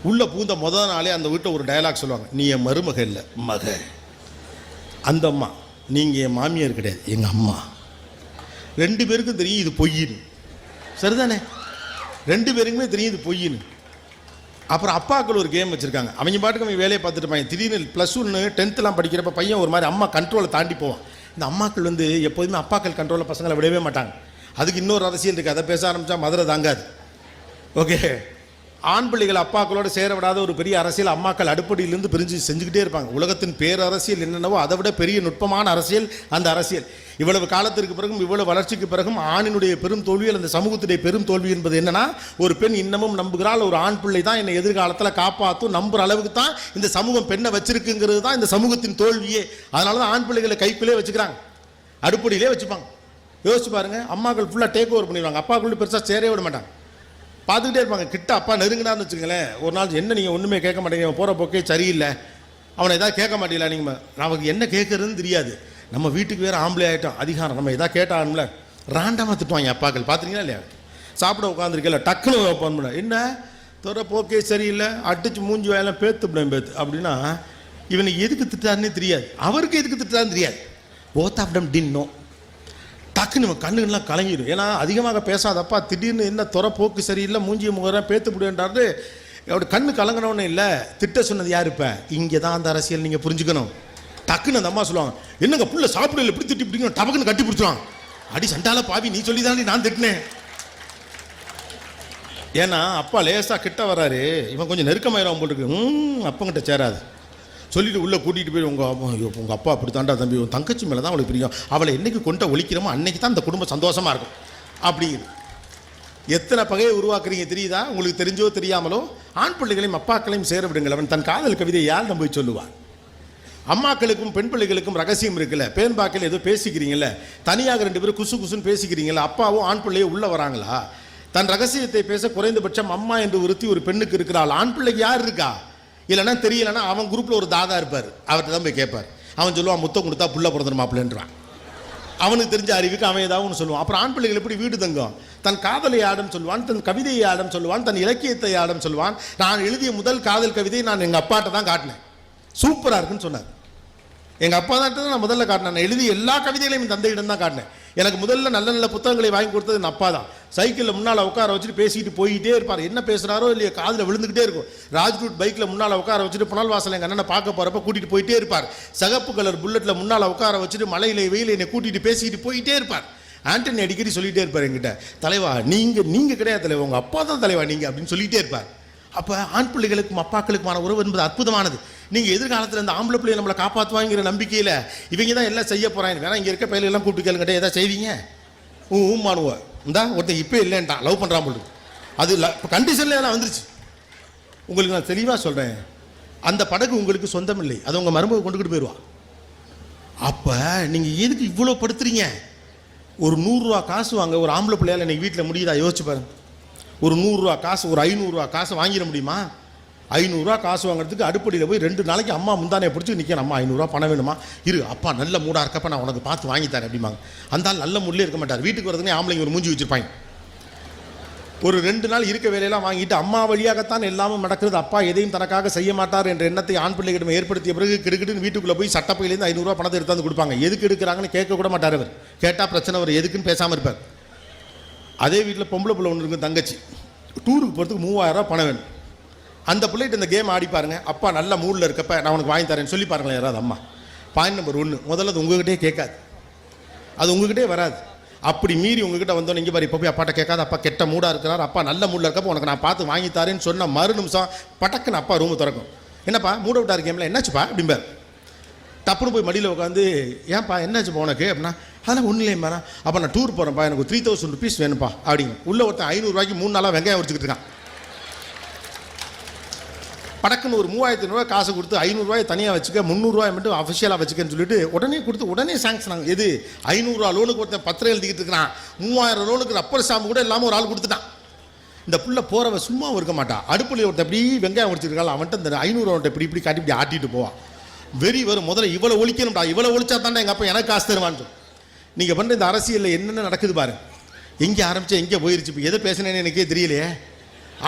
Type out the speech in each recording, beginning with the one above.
உள்ளே பூந்த முதல் நாளே அந்த வீட்டில் ஒரு டயலாக் சொல்லுவாங்க, நீ என் மருமக இல்லை மக. அந்த அம்மா, நீங்கள் என் மாமியார் கிடையாது எங்கள் அம்மா. 2 பேருக்கும் தெரியும் இது பொய்யின்னு. சரிதானே? 2 பேருக்குமே தெரியும் இது பொய்யின்னு. அப்புறம் அப்பாக்கள் ஒரு கேம் வச்சுருக்காங்க. அவங்க பாட்டுக்கு அவங்க வேலையை பார்த்துட்டு இருப்பாங்க. திடீர்னு +1 10th படிக்கிறப்ப பையன் ஒரு மாதிரி அம்மா கண்ட்ரோலை தாண்டி போவான். இந்த அம்மாக்கள் எப்போதுமே அப்பாக்கள் கண்ட்ரோலில் பசங்களை விடவே மாட்டாங்க. அதுக்கு இன்னொரு அரசியல் இருக்குது, அதை பேச ஆரம்பித்தா மதுரை தாங்காது. ஓகே, ஆண் பிள்ளைகள் அப்பாக்களோடு சேர விடாத ஒரு பெரிய அரசியல் அம்மாக்கள் அடுப்படியிலிருந்து பிரிஞ்சு செஞ்சுக்கிட்டே இருப்பாங்க. உலகத்தின் பேரரசியல் என்னென்னவோ அதை விட பெரிய நுட்பமான அரசியல் அந்த அரசியல். இவ்வளவு காலத்திற்கு பிறகும் இவ்வளவு வளர்ச்சிக்கு பிறகும் ஆணினுடைய பெரும் தோல்வியில் அந்த சமூகத்துடைய பெரும் தோல்வி என்பது என்னன்னா, ஒரு பெண் இன்னமும் நம்புகிறாள் ஒரு ஆண் பிள்ளை தான் என்னை எதிர்காலத்தில் காப்பாற்றும் நம்புகிற அளவுக்கு தான் இந்த சமூகம் பெண்ணை வச்சிருக்குங்கிறது தான் இந்த சமூகத்தின் தோல்வியே. அதனால தான் ஆண் பிள்ளைகளை கைக்குள்ளே வச்சுக்கிறாங்க, அடுப்படியிலே வச்சுப்பாங்க. யோசிச்சு பாருங்க, அம்மாக்கள் ஃபுல்லாக டேக் ஓவர் பண்ணிடுவாங்க, அப்பாக்களுடைய பெருசாக சேரவே விட மாட்டாங்க, பார்த்துக்கிட்டே இருப்பாங்க. கிட்ட அப்பா நெருங்கினான்னு வச்சுக்கங்களேன், ஒரு நாள் என்ன நீங்கள் ஒன்றுமே கேட்க மாட்டேங்க, போகிற போக்கே சரியில்லை, அவனை எதாவது கேட்க மாட்டீங்களா நீங்கள், நமக்கு என்ன கேட்குறதுன்னு தெரியாது, நம்ம வீட்டுக்கு வேறு ஆம்பளை ஆகிட்டோம், அதிகாரம் நம்ம எதாவது கேட்டானும்ல ராண்டமாக திட்டுவாங்க அப்பாக்கள். பார்த்துருக்கீங்களா இல்லையா? சாப்பிட உட்காந்துருக்கல டக்குன்னு ஓப்பன் பண்ண, என்ன தோற போக்கே சரியில்லை, அடிச்சு மூஞ்சி வாயெல்லாம் பேத்துப்பேன் அப்படின்னா இவனுக்கு எதுக்கு திட்டாருன்னே தெரியாது, அவருக்கு எதுக்கு திட்டாருன்னு தெரியாது. Both of them did know. டக்குன்னு நம்ம கண்ணுலாம் கலங்கிடும். ஏன்னா அதிகமாக பேசாதப்பா திடீர்னு என்ன துறை போக்கு சரியில்லை, மூஞ்சிய முகரம் பேத்து முடியுன்றாரு. அப்படி கண்ணு கலங்கினவொன்னே இல்லை, திட்ட சொன்னது யார்? இப்போ இங்கே தான் அந்த அரசியல் நீங்கள் புரிஞ்சுக்கணும். டக்குன்னு அந்த அம்மா சொல்லுவாங்க, என்னங்க புள்ள சாப்பிடல இப்படி திட்டி பிடிக்கணும், டபக்குன்னு கட்டி பிடிச்சுவாங்க. அடி சண்டால பாவி, நீ சொல்லி தாண்டி நான் திட்டினேன். ஏன்னா அப்பா லேசாக கிட்ட வராரு, இவன் கொஞ்சம் நெருக்கமாயிரும் போட்டுருக்கு, அப்பங்கிட்ட சேராது சொல்லிட்டு உள்ளே கூட்டிகிட்டு போய் உங்கள் அப்பா அப்படி தாண்டா தம்பி, உன் தங்கச்சி மேலே தான் அவளுக்கு பிரியும், அவளை என்றைக்கு கொண்ட ஒழிக்கிறோமோ அன்னைக்கு தான் இந்த குடும்பம் சந்தோஷமாக இருக்கும். அப்படி எத்தனை பகையை உருவாக்குறீங்க தெரியுதா? உங்களுக்கு தெரிஞ்சோ தெரியாமலோ ஆண் பிள்ளைகளையும் அப்பாக்களையும் சேர விடுங்கள். அவன் தன் காதல் கவிதையை யார் நம்ப சொல்லுவான்? அம்மாக்களுக்கும் பெண் பிள்ளைகளுக்கும் ரகசியம் இருக்குல்ல, பேன்பாக்கில் ஏதோ பேசிக்கிறீங்கள, தனியாக 2 பேரும் குசு குசுன்னு பேசிக்கிறீங்களா, அப்பாவும் ஆண் பிள்ளையோ உள்ளே வராங்களா? தன் ரகசியத்தை பேச குறைந்தபட்சம் அம்மா என்று ஒருத்தி ஒரு பெண்ணுக்கு இருக்கிறாள். ஆண் பிள்ளைக்கு யார் இருக்கா? இல்லைன்னா தெரியலைன்னா அவன் குரூப்பில் ஒரு தாதா இருப்பார், அவர்கிட்ட தான் போய் கேட்பார். அவன் சொல்லுவான், முத்தம் கொடுத்தா புள்ள பிறந்த மாப்பிள்ளைன்றான். அவனுக்கு தெரிஞ்ச அறிவுக்கு அவன் ஏதாவது ஒன்று சொல்லுவான். அப்புறம் ஆண் பிள்ளைகள் எப்படி வீடு தங்கும்? தன் காதலை ஆடம் சொல்லுவான், தன் கவிதையை ஆடம் சொல்லுவான், தன் இலக்கியத்தை ஆடம் சொல்லுவான். நான் எழுதிய முதல் காதல் கவிதை நான் எங்கள் அப்பாட்ட தான் காட்டினேன், சூப்பராக இருக்குன்னு சொன்னார். எங்கள் அப்பா தான் நான் முதல்ல காட்டினேன். நான் எழுதிய எல்லா கவிதைகளையும் என் தந்தையிடம் தான் காட்டினேன். எனக்கு முதல்ல நல்ல நல்ல புத்தகங்களை வாங்கி கொடுத்தது என் அப்பா தான். சைக்கிளில் முன்னால் உட்கார வச்சுட்டு பேசிக்கிட்டு போயிட்டே இருப்பார். என்ன பேசுகிறாரோ இல்லையா காதில் விழுந்துக்கிட்டே இருக்கும். ராஜ்ரூட் பைக்கில் முன்னால் உட்கார வச்சுட்டு புனல் வாசல் எங்கள் அண்ணனை பார்க்க போகிறப்ப கூட்டிகிட்டு போயிட்டே இருப்பார். சகப்பு கலர் புல்லட்டில் முன்னால் உட்கார வச்சுட்டு மலையில வெயில் என்னை கூட்டிகிட்டு பேசிக்கிட்டு போயிட்டே இருப்பார். ஆண்டனி அடிக்கடி சொல்லிகிட்டே இருப்பார் என்கிட்ட, தலைவா நீங்கள் கிடையாது தலைவா, உங்கள் அப்பா தான் தலைவா நீங்கள் அப்படின்னு சொல்லிகிட்டே இருப்பார். அப்போ ஆண் பிள்ளைகளுக்கும் அப்பாக்களுக்குமான உறவு என்பது அற்புதமானது. நீங்கள் எதிர்காலத்தில் இந்த ஆம்பளை பிள்ளையை நம்மளை காப்பாற்றுவாங்கிற நம்பிக்கையில் இவங்க தான் எல்லாம் செய்ய போகிறாங்க. வேணா இங்கே இருக்க பையெல்லாம் கூப்பிட்டு கேளுங்கிட்ட எதாவது செய்வீங்க மானுவோம். இந்தா ஒருத்தன் இப்போ இல்லைன்ட்டான், லவ் பண்ணுறான் போது, அது கண்டிஷனில் எல்லாம் வந்துருச்சு. உங்களுக்கு நான் தெளிவாக சொல்கிறேன், அந்த படகு உங்களுக்கு சொந்தம் இல்லை, அது உங்கள் மருமக கொண்டுக்கிட்டு போயிடுவா. அப்போ நீங்கள் எதுக்கு இவ்வளோ படுத்துறீங்க? ஒரு 100 ரூபா காசு வாங்க ஒரு ஆம்பளை பிள்ளையால் இன்றைக்கி வீட்டில் முடியுதா? யோசிச்சு பாருங்க. ஒரு 100 ரூபா காசு, ஒரு 500 ரூபா காசை வாங்கிட முடியுமா? 500 ரூபா காசு வாங்குறதுக்கு அடுப்படியில் போய் 2 நாளைக்கு அம்மா முந்தானே பிடிச்சி நிற்கிறேன், அம்மா 500 ரூபா பணம் வேணுமா, இரு அப்பா நல்ல மூடாக இருக்கப்ப நான் உனக்கு பார்த்து வாங்கித்தரேன் அப்படிம்பாங்க. அந்த ஆள் நல்ல மூடிலே இருக்க மாட்டார். வீட்டுக்கு வரதுனே ஆம்பளைங்க ஒரு மூஞ்சி வச்சுருப்பாங்க. ஒரு 2 நாள் இருக்க வேலையெல்லாம் வாங்கிட்டு அம்மா வழியாகத்தான் எல்லாமும் நடக்கிறது, அப்பா எதையும் தனக்காக செய்ய மாட்டார் என்ற எண்ணத்தை ஆண் பிள்ளைகளிடம் ஏற்படுத்திய பிறகு கிடுக்கிட்டு வீட்டுக்குள்ளே போய் சட்டப்பையிலேருந்து 500 ரூபா பணத்தை எடுத்தாந்து கொடுப்பாங்க. எதுக்கு எடுக்கிறாங்கன்னு கேட்க கூட மாட்டார் அவர். கேட்டால் பிரச்சனை, அவர் எதுக்குன்னு பேசாமல் இருப்பார். அதே வீட்டில் பொம்பளை பிள்ளை ஒன்று இருக்கும், தங்கச்சி, டூருக்கு போகிறதுக்கு 3000 ரூபா பணம் வேணும். அந்த பிள்ளைகிட்ட இந்த கேம் ஆடி பாருங்க, அப்பா நல்ல மூடில் இருக்கப்ப நான் உனக்கு வாங்கி தரேன்னு சொல்லி பாருங்களேன் யாராவது அம்மா. பாயிண்ட் நம்பர் 1, முதல்ல அது உங்ககிட்டே கேட்காது, அது உங்ககிட்டே வராது. அப்படி மீறி உங்ககிட்ட வந்தோன்னு இங்கே பாரு இப்போ போய் அப்பாட்ட கேட்காது, அப்பா கெட்ட மூடாக இருக்கிறார், அப்பா நல்ல மூடில் இருக்கப்போ உனக்கு நான் பார்த்து வாங்கி தரேன்னு சொன்ன மறு நிமிஷம் பட்டக்குன்னு அப்பா ரூமு திறக்கும். என்னப்பா மூட விட்டார் கேமில் என்னாச்சுப்பா அப்படிம்பார். டப்புன்னு போய் மடியில் உட்காந்து, ஏன்ப்பா என்னாச்சுப்பா உனக்கு அப்படின்னா, அதெல்லாம் ஒன்றும் இல்லையம்மா, அப்போ நான் டூர் போகிறேன்ப்பா, எனக்கு 3000 ருபீஸ் வேணும்ப்பா அப்படிங்க. உள்ள ஒருத்தன் 500 ரூபாய்க்கு 3 நாளாக வெங்காயம் வச்சுக்கிட்டு இருக்கான். படக்குன்னு ஒரு 3500 ரூபாய் காசு கொடுத்து 500 ரூபாய் தனியாக வச்சுக்க, 300 ரூபாய் மட்டும் அஃபிஷியலாக வச்சுக்கன்னு சொல்லிட்டு உடனே கொடுத்து உடனே சாங்ஷன் ஆகும். எது 500 ரூபா லோனுக்கு ஒருத்தன் பத்திரம் எழுதிக்கிட்டு இருக்கிறான், 3000 லோனுக்கு ரப்பர் ஸ்டாம்பு கூட இல்லாமல் ஒரு ஆள் கொடுத்துட்டான். இந்த புள்ள போகிறவ சும்மா இருக்க மாட்டான். அடுப்பில் ஒருத்தன் இப்படி வெங்காயம் உடிச்சிருக்காள், அவன்கிட்ட இந்த 500 ரூபாய் இப்படி இப்படி காட்டி இப்படி ஆட்டிட்டு போவான். வெறி வரும், முதல்ல இவ்வளோ ஒழிக்கணும்டா, இவ்வளோ ஒழிச்சா தாண்டா எங்கள் அப்பா எனக்கு காசு தருவான்னு. நீங்கள் பண்ணுற இந்த அரசியலில் என்னென்ன நடக்குது பாரு, எங்கே ஆரம்பித்தா எங்கே போயிருச்சு, இப்போ எதை பேசினேன்னு எனக்கே தெரியலையே.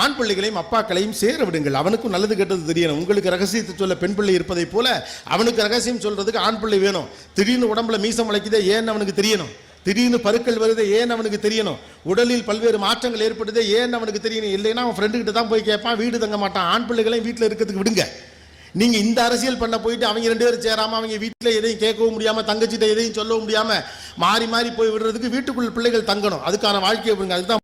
ஆண் பிள்ளைகளையும் அப்பாக்களையும் சேர விடுங்கள். அவனுக்கும் நல்லது கெட்டது தெரியணும். உங்களுக்கு ரகசியத்தை சொல்ல பெண் பிள்ளை இருப்பதை போல அவனுக்கு ரகசியம் சொல்றதுக்கு ஆண் பிள்ளை வேணும். திடீர்னு உடம்புல மீசம் முளைக்குதே ஏன்னு அவனுக்கு தெரியணும். திடீர்னு பருக்கள் வருதே ஏன் அவனுக்கு தெரியணும். உடலில் பல்வேறு மாற்றங்கள் ஏற்படுதே ஏன் அவனுக்கு தெரியணும். இல்லைன்னா அவன் ஃப்ரெண்டு கிட்ட தான் போய் கேட்பான், வீடு தங்க மாட்டான். ஆண் பிள்ளைகளையும் வீட்டில் இருக்கிறதுக்கு விடுங்க. நீங்க இந்த அரசியல் பண்ண போயிட்டு அவங்க 2 பேரும் சேராம அவங்க வீட்டில் எதையும் கேட்கவும் முடியாம தங்கச்சிட்ட எதையும் சொல்லவும் முடியாம மாறி மாறி போய் விடுறதுக்கு வீட்டுக்குள்ள பிள்ளைகள் தங்கணும். அதுக்கான வாழ்க்கையை விடுங்க. அதுதான்